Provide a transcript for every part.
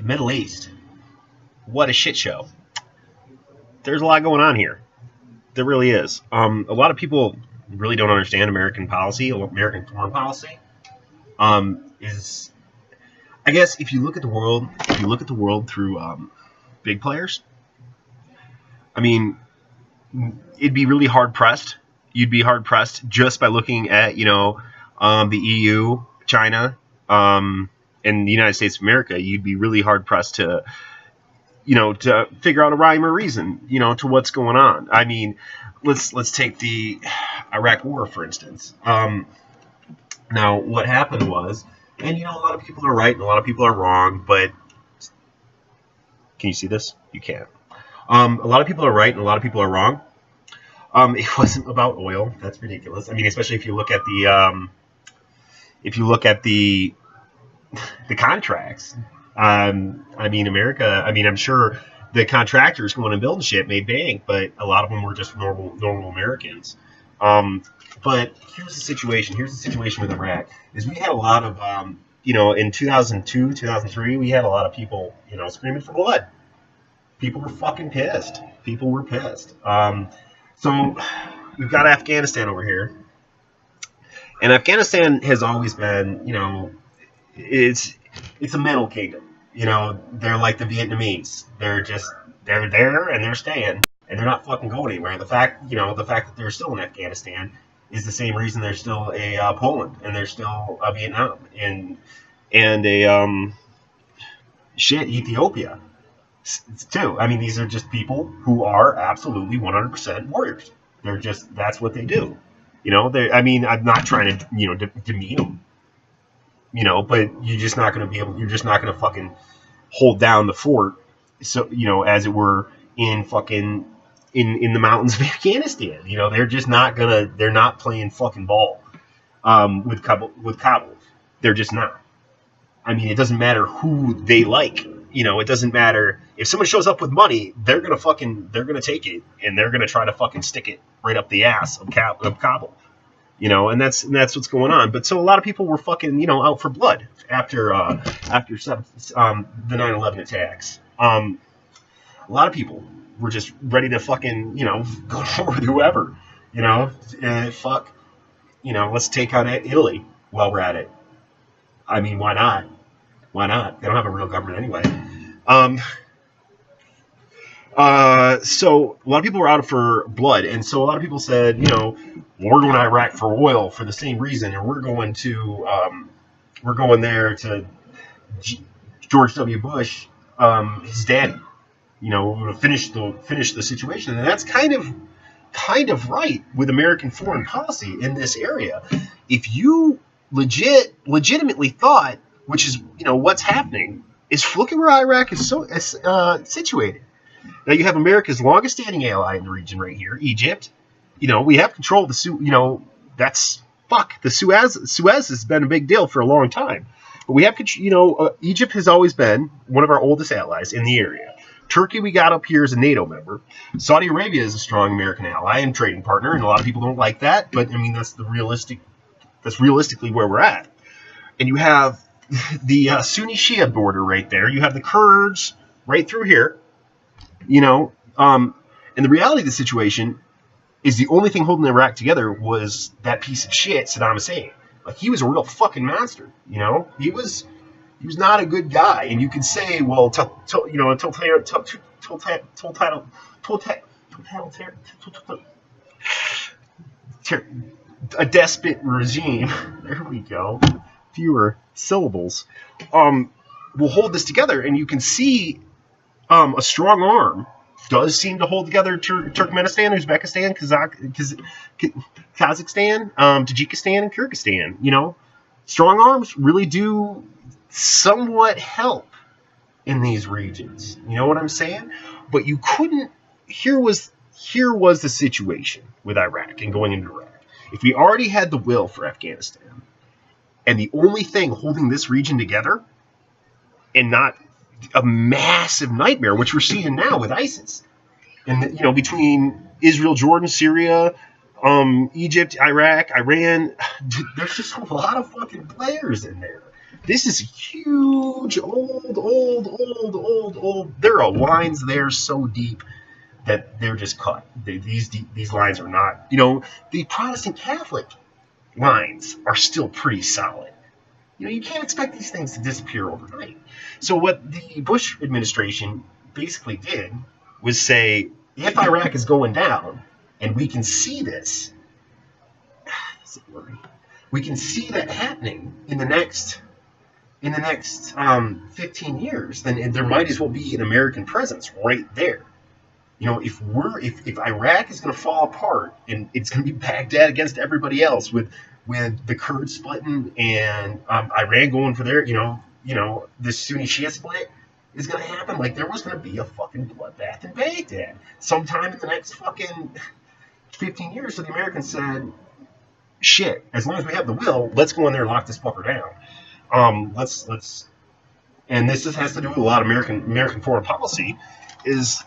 Middle East. What a shit show. There's a lot going on here. There really is. A lot of people really don't understand American policy, American foreign policy. Is I guess if you look at the world through big players, I mean, it'd be really hard pressed. You'd be hard pressed just by looking at the EU, China, and the United States of America. You'd be really hard pressed to to figure out a rhyme or reason to what's going on. I mean, let's take the Iraq War for instance. Now what happened was, and a lot of people are right and a lot of people are wrong, but can you see this? You can't. A lot of people are right and a lot of people are wrong. It wasn't about oil. That's ridiculous. I mean, especially if you look at the contracts. I mean, America. I mean, I'm sure the contractors going and building shit made bank, but a lot of them were just normal Americans. But here's the situation. Here's the situation with Iraq. Is we had a lot of in 2002, 2003, we had a lot of people screaming for blood. People were fucking pissed. People were pissed. So we've got Afghanistan over here, and Afghanistan has always been, it's a middle kingdom. They're like the Vietnamese. They're there and they're staying, and they're not fucking going anywhere. The fact that they're still in Afghanistan is the same reason they're still a Poland and they're still a Vietnam and a Ethiopia too. I mean, these are just people who are absolutely 100% warriors. That's what they do. I mean, I'm not trying to demean them. But you're just not going to fucking hold down the fort, so as it were in fucking in the mountains of Afghanistan. They're not playing fucking ball with Kabul. They're just not. I mean, it doesn't matter who they like. It doesn't matter if someone shows up with money. They're gonna take it and they're gonna try to fucking stick it right up the ass of Kabul. And that's what's going on. But so a lot of people were fucking, out for blood after the 9/11 attacks. A lot of people were just ready to fucking, go forward with whoever, and fuck, let's take out Italy while we're at it. I mean, why not? Why not? They don't have a real government anyway. So a lot of people were out for blood, and so a lot of people said, we're going to Iraq for oil for the same reason, and we're going there to George W. Bush, his daddy, to finish the situation, and that's kind of right with American foreign policy in this area. If you legitimately thought, which is what's happening, is look at where Iraq is situated. Now you have America's longest standing ally in the region right here, Egypt. We have control of the the Suez has been a big deal for a long time. But we have, Egypt has always been one of our oldest allies in the area. Turkey we got up here as a NATO member. Saudi Arabia is a strong American ally and trading partner, and a lot of people don't like that, but I mean that's realistically where we're at. And you have the Sunni Shia border right there. You have the Kurds right through here. And the reality of the situation is the only thing holding Iraq together was that piece of shit, Saddam Hussein. Like, he was a real fucking monster, He was not a good guy. And you could say, well, a despot regime, there we go, fewer syllables, will hold this together. And you can see a strong arm does seem to hold together Turkmenistan, Uzbekistan, Kazakhstan, Tajikistan, and Kyrgyzstan. Strong arms really do somewhat help in these regions. You know what I'm saying? But you couldn't. Here was the situation with Iraq and going into Iraq. If we already had the will for Afghanistan, and the only thing holding this region together, and not a massive nightmare, which we're seeing now with ISIS, and between Israel, Jordan, Syria, Egypt, Iraq, Iran, there's just a lot of fucking players in there. This is huge, old. There are lines there so deep that they're just cut. These lines are not, the Protestant Catholic lines are still pretty solid. You can't expect these things to disappear overnight. So what the Bush administration basically did was say, if Iraq is going down, and we can see this, we can see that happening in the next 15 years, then there might as well be an American presence right there. If Iraq is going to fall apart and it's going to be Baghdad against everybody else with the Kurds splitting and Iran going for their, the Sunni Shia split is going to happen. Like, there was going to be a fucking bloodbath in Baghdad sometime in the next fucking 15 years. So the Americans said, shit, as long as we have the will, let's go in there and lock this fucker down. Let's, and this just has to do with a lot of American foreign policy, is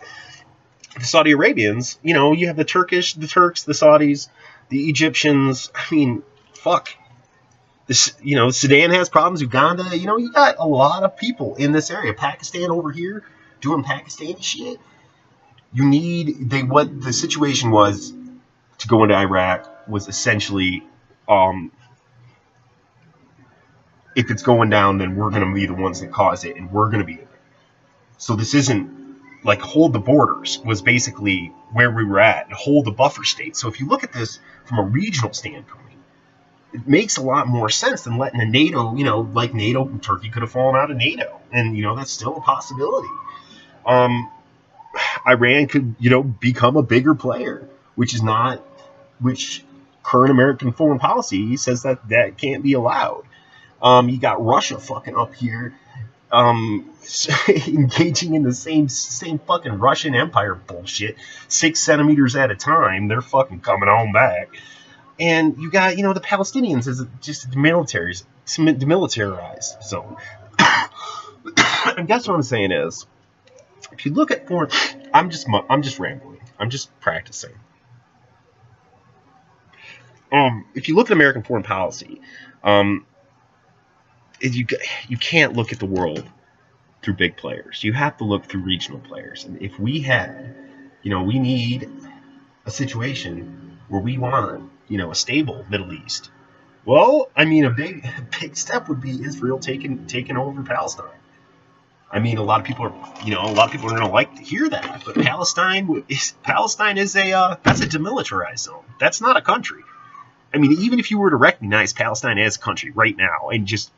the Saudi Arabians, you have the Turks, the Saudis, the Egyptians. I mean, fuck. This, Sudan has problems. Uganda, you got a lot of people in this area. Pakistan over here doing Pakistani shit. What the situation was to go into Iraq was essentially, if it's going down, then we're going to be the ones that cause it, and we're going to be there. So this isn't like hold the borders was basically where we were at, and hold the buffer state. So if you look at this from a regional standpoint, it makes a lot more sense than letting a NATO, like NATO, Turkey could have fallen out of NATO, and that's still a possibility. Iran could, become a bigger player, which current American foreign policy says that can't be allowed. You got Russia fucking up here, engaging in the same fucking Russian Empire bullshit, 6 centimeters at a time. They're fucking coming on back. And you got, the Palestinians as just a demilitarized zone. I guess what I'm saying is, if you look at foreign, I'm just rambling. I'm just practicing. If you look at American foreign policy, you can't look at the world through big players. You have to look through regional players. And if we had, we need a situation where we want, a stable Middle East. Well, I mean, a big step would be Israel taking over Palestine. I mean, a lot of people are going to like to hear that, but Palestine is that's a demilitarized zone. That's not a country. I mean, even if you were to recognize Palestine as a country right now and just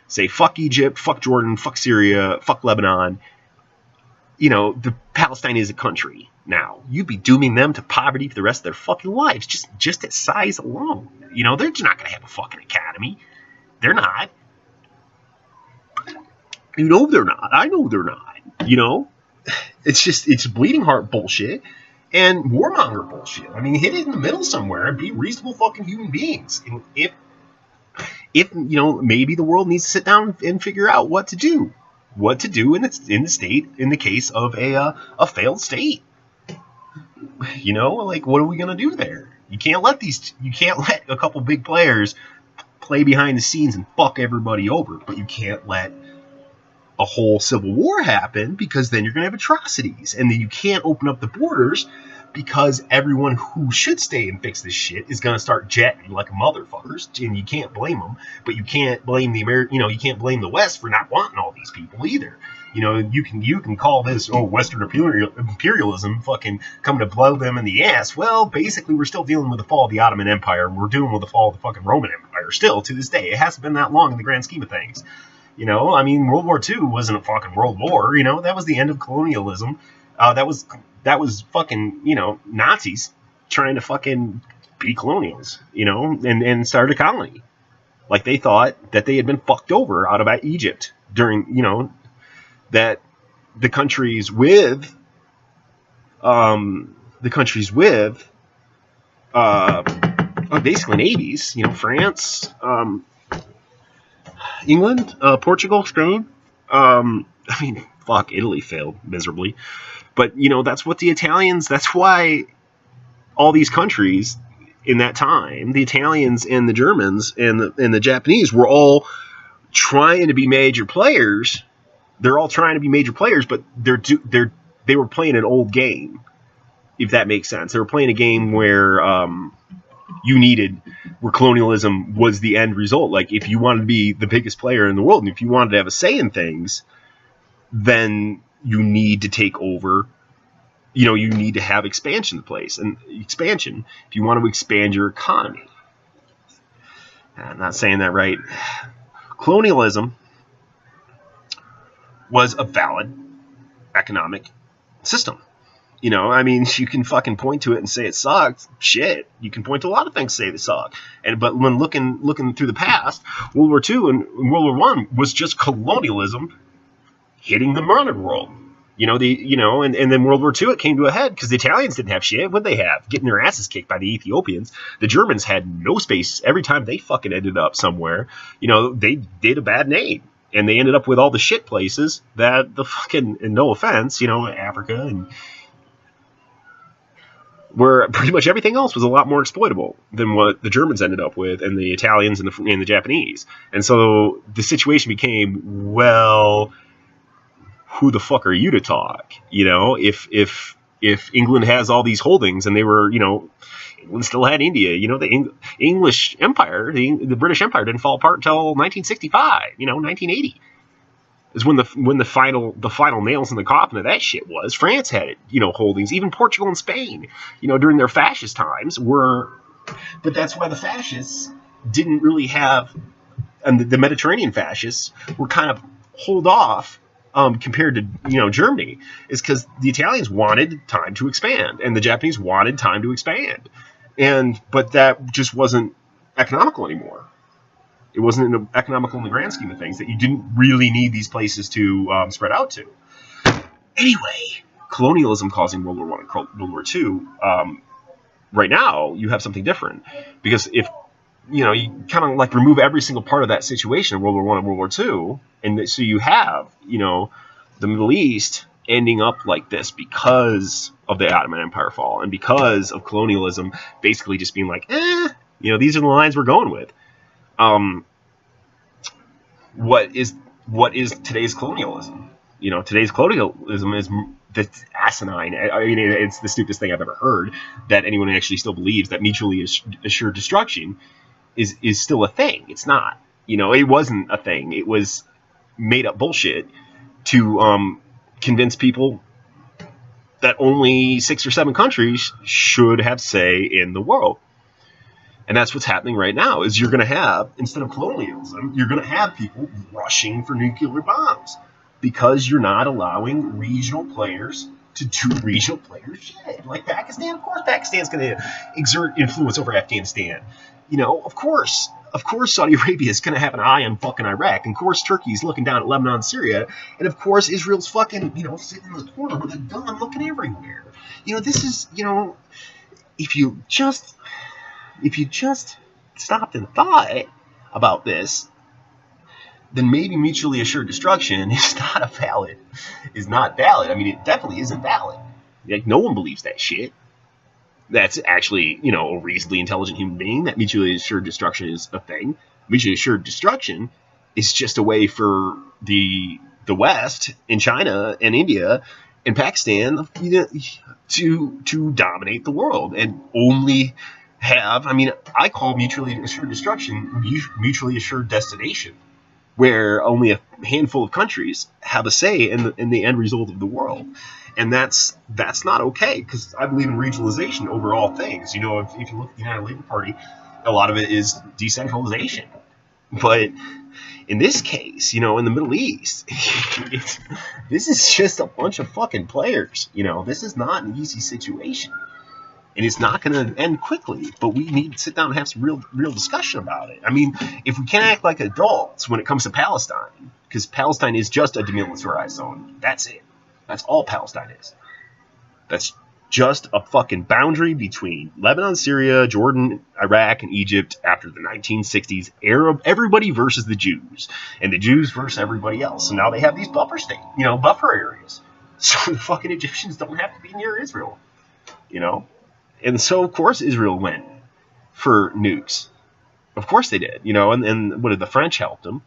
say fuck Egypt, fuck Jordan, fuck Syria, fuck Lebanon, the Palestine is a country now. You'd be dooming them to poverty for the rest of their fucking lives, just at size alone. They're just not going to have a fucking economy. They're not. They're not. I know they're not. It's bleeding heart bullshit and warmonger bullshit. I mean, hit it in the middle somewhere and be reasonable fucking human beings. And if maybe the world needs to sit down and figure out what to do in the state in the case of a failed state. Like, what are we gonna do there? You can't let a couple big players play behind the scenes and fuck everybody over, but you can't let a whole civil war happen, because then you're gonna have atrocities, and then you can't open up the borders because everyone who should stay and fix this shit is gonna start jetting like motherfuckers, and you can't blame them. But you can't blame you can't blame the West for not wanting all these people either. You can call this Western imperialism fucking coming to blow them in the ass. Well, basically, we're still dealing with the fall of the Ottoman Empire, and we're dealing with the fall of the fucking Roman Empire still to this day. It hasn't been that long in the grand scheme of things. I mean, World War II wasn't a fucking world war. That was the end of colonialism. That was fucking, Nazis trying to fucking be colonials, and start a colony. Like, they thought that they had been fucked over out of Egypt during, that the countries with basically navies, France, England, Portugal, Spain, Italy failed miserably. But, that's what the Italians, that's why all these countries in that time, the Italians and the Germans and the Japanese were all trying to be major players. They're all trying to be major players, but they were playing an old game, if that makes sense. They were playing a game where where colonialism was the end result. Like, if you wanted to be the biggest player in the world, and if you wanted to have a say in things, then you need to take over. You know, you need to have expansion in place. And expansion, if you want to expand your economy. I'm not saying that right. Colonialism was a valid economic system. You know, I mean, you can fucking point to it and say it sucked. Shit, you can point to a lot of things and say they suck. But when looking through the past, World War II and World War I was just colonialism hitting the modern world. You know, and then World War II, it came to a head because the Italians didn't have shit. What'd they have? Getting their asses kicked by the Ethiopians. The Germans had no space. Every time they fucking ended up somewhere, you know, they did a bad name. And they ended up with all the shit places that the fucking, and no offense, you know, Africa, and where pretty much everything else was a lot more exploitable than what the Germans ended up with, and the Italians and the Japanese. And so the situation became, well, who the fuck are you to talk? You know, if England has all these holdings, and they were, you know, England still had India. You know, the English Empire, the British Empire didn't fall apart until 1965. You know, 1980 is when the final nails in the coffin of that shit was. France had, you know, holdings. Even Portugal and Spain, you know, during their fascist times were. But that's why the fascists didn't really have, and the Mediterranean fascists were kind of hold off. Compared to, you know, Germany, is because the Italians wanted time to expand, and the Japanese wanted time to expand, but that just wasn't economical anymore. It wasn't economical in the grand scheme of things, that you didn't really need these places to spread out to. Anyway, colonialism causing World War I and World War II. Right now, you have something different, because if you know, you kind of like remove every single part of that situation of World War I and World War II, and so you have, you know, the Middle East ending up like this because of the Ottoman Empire fall, and because of colonialism basically just being like, you know, these are the lines we're going with. What is today's colonialism? You know, today's colonialism is that's asinine. I mean, it's the stupidest thing I've ever heard, that anyone actually still believes that mutually assured destruction is still a thing. It's not. You know, it wasn't a thing. It was made up bullshit to convince people that only 6 or 7 countries should have say in the world. And that's what's happening right now, is you're going to have, instead of colonialism, you're going to have people rushing for nuclear bombs because you're not allowing regional players to do regional player shit. Like Pakistan, of course Pakistan's going to exert influence over Afghanistan. You know, of course Saudi Arabia is going to have an eye on fucking Iraq. And of course Turkey's looking down at Lebanon and Syria. And of course Israel's fucking, you know, sitting in the corner with a gun looking everywhere. You know, this is, you know, if you just stopped and thought about this, then maybe mutually assured destruction is not valid. I mean, it definitely isn't valid. Like, no one believes that shit. That's actually, you know, a reasonably intelligent human being, that mutually assured destruction is a thing. Mutually assured destruction is just a way for the West and China and India and Pakistan, you know, to dominate the world and only have, I mean, I call mutually assured destruction mutually assured destination, where only a handful of countries have a say in the end result of the world. And that's not okay, because I believe in regionalization over all things. You know, if you look at the United Labour Party, a lot of it is decentralization. But in this case, you know, in the Middle East, this is just a bunch of fucking players. You know, this is not an easy situation. And it's not going to end quickly, but we need to sit down and have some real discussion about it. I mean, if we can't act like adults when it comes to Palestine, because Palestine is just a demilitarized zone, that's it. That's all Palestine is. That's just a fucking boundary between Lebanon, Syria, Jordan, Iraq, and Egypt after the 1960s. Everybody versus the Jews, and the Jews versus everybody else. So now they have these buffer areas. So the fucking Egyptians don't have to be near Israel, you know? And so, of course, Israel went for nukes. Of course they did, you know, and what did the French help them?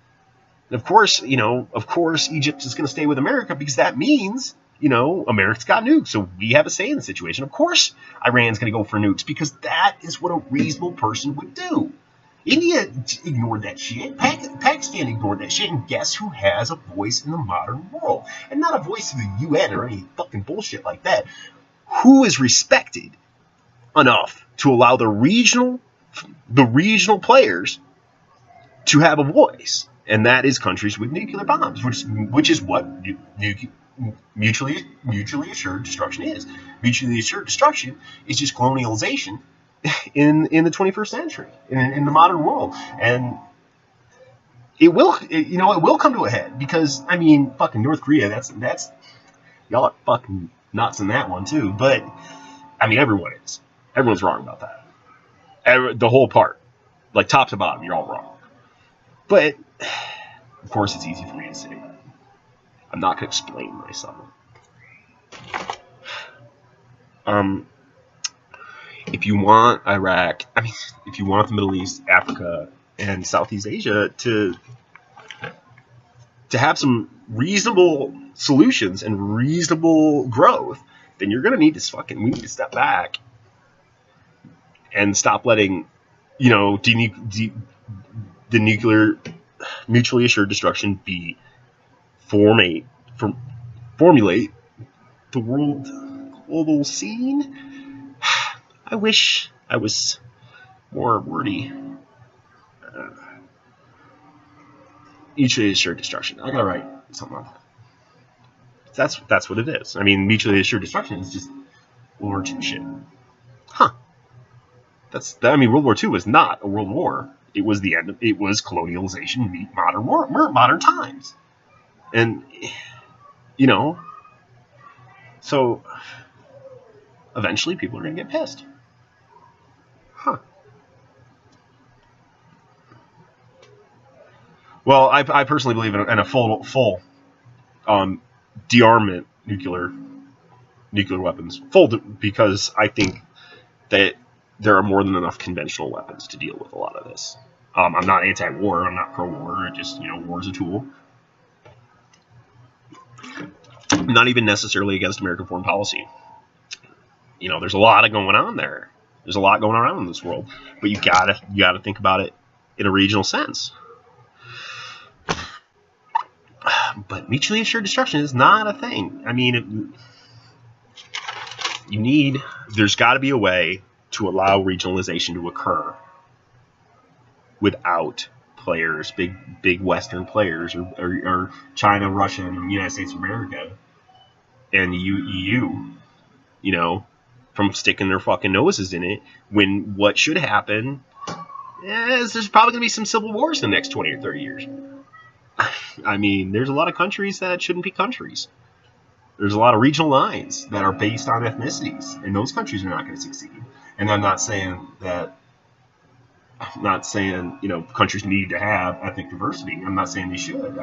Of course, Egypt is going to stay with America because that means, America's got nukes, so we have a say in the situation. Of course, Iran's going to go for nukes because that is what a reasonable person would do. India ignored that shit. Pakistan ignored that shit. And guess who has a voice in the modern world? And not a voice of the UN or any fucking bullshit like that. Who is respected enough to allow the regional players to have a voice? And that is countries with nuclear bombs, which is what mutually assured destruction is. Mutually assured destruction is just colonialization in the 21st century, in the modern world. And it will come to a head because, fucking North Korea, that's y'all are fucking nuts in that one too. But, everyone is. Everyone's wrong about that. The whole part. Like, top to bottom, you're all wrong. But, of course, it's easy for me to say that. I'm not going to explain myself. If you want Iraq, if you want the Middle East, Africa, and Southeast Asia to have some reasonable solutions and reasonable growth, then you're going to need we need to step back and stop letting, the nuclear mutually assured destruction formulate the world global scene. I wish I was more wordy. Mutually assured destruction. I gotta write something on that. That's what it is. Mutually assured destruction is just World War II shit. Huh. World War II was not a world war. It was the end. It was colonialization meet modern times, and so eventually people are gonna get pissed. Huh. Well, I personally believe in a full dearmament nuclear weapons, because I think that there are more than enough conventional weapons to deal with a lot of this. I'm not anti-war. I'm not pro-war. Just, war is a tool. I'm not even necessarily against American foreign policy. There's a lot going on there. There's a lot going on in this world, but you gotta think about it in a regional sense. But mutually assured destruction is not a thing. There's got to be a way to allow regionalization to occur without players, big Western players, or China, Russia, and the United States of America, and the EU, from sticking their fucking noses in it, when what should happen is there's probably going to be some civil wars in the next 20 or 30 years. There's a lot of countries that shouldn't be countries. There's a lot of regional lines that are based on ethnicities, and those countries are not going to succeed. And I'm not saying countries need to have ethnic diversity. I'm not saying they should.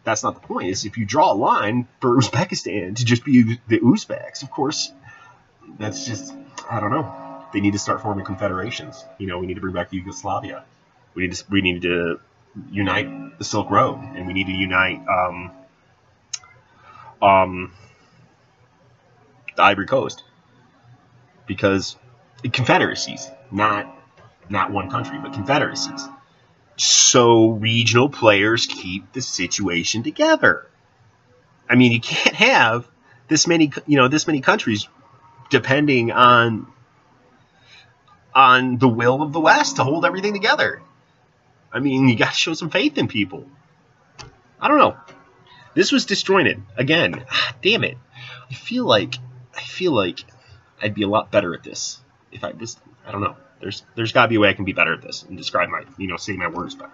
That's not the point. Is if you draw a line for Uzbekistan to just be the Uzbeks, of course, that's just, I don't know. They need to start forming confederations. We need to bring back Yugoslavia. We need to unite the Silk Road, and we need to unite the Ivory Coast, because confederacies, not one country, but confederacies, so regional players keep the situation together. You can't have this many countries depending on the will of the West to hold everything together. You got to show some faith in people. I don't know. This was disjointed again. Damn it. I feel like I'd be a lot better at this if I just, I don't know. There's got to be a way I can be better at this and describe my, say my words better.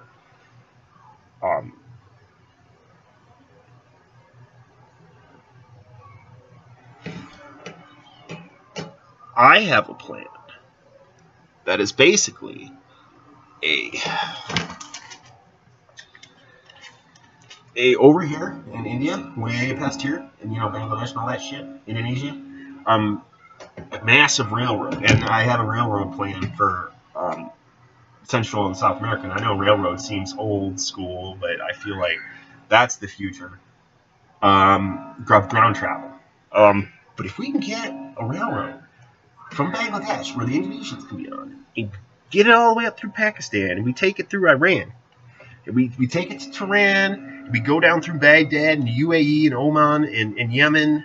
I have a plan that is basically over here in India, way past here, and Bangladesh and all that shit, Indonesia, a massive railroad, and I have a railroad plan for Central and South America. And I know railroad seems old school, but I feel like that's the future. Ground travel. But if we can get a railroad from Bangladesh, where the Indonesians can be on, and get it all the way up through Pakistan, and we take it through Iran, and we take it to Tehran, and we go down through Baghdad and the UAE and Oman and Yemen,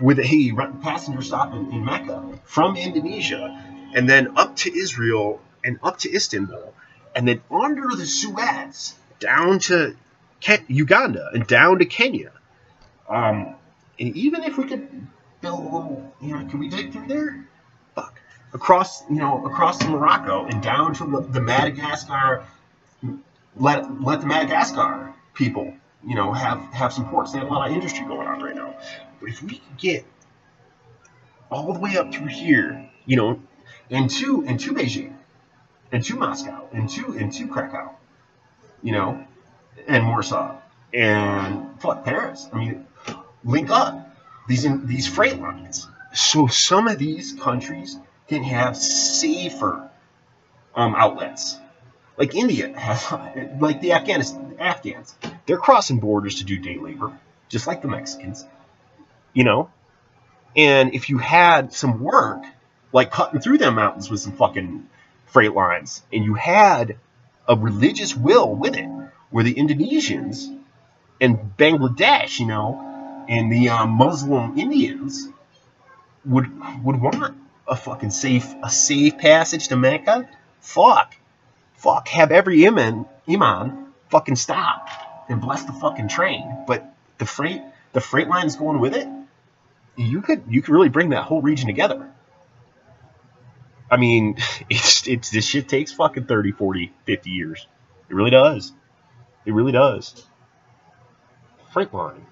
with a passenger stop in Mecca from Indonesia, and then up to Israel and up to Istanbul, and then under the Suez down to Uganda and down to Kenya. And even if we could build a little, can we dig through there? Fuck. Across to Morocco and down to the Madagascar. Let the Madagascar people, have some ports. They have a lot of industry going on right now. But if we could get all the way up through here, into Beijing, into Moscow, into Krakow, and Warsaw, and fuck Paris. I mean, link up these freight lines, so some of these countries can have safer outlets. Like India has, like the Afghans, they're crossing borders to do day labor, just like the Mexicans, And if you had some work, like cutting through them mountains with some fucking freight lines, and you had a religious will with it, where the Indonesians and Bangladesh, and the Muslim Indians would want a fucking safe passage to Mecca. Fuck, have every imam fucking stop and bless the fucking train. But the freight lines going with it, you could really bring that whole region together. I mean, it's this shit takes fucking 30, 40, 50 years. It really does. It really does. Freight line.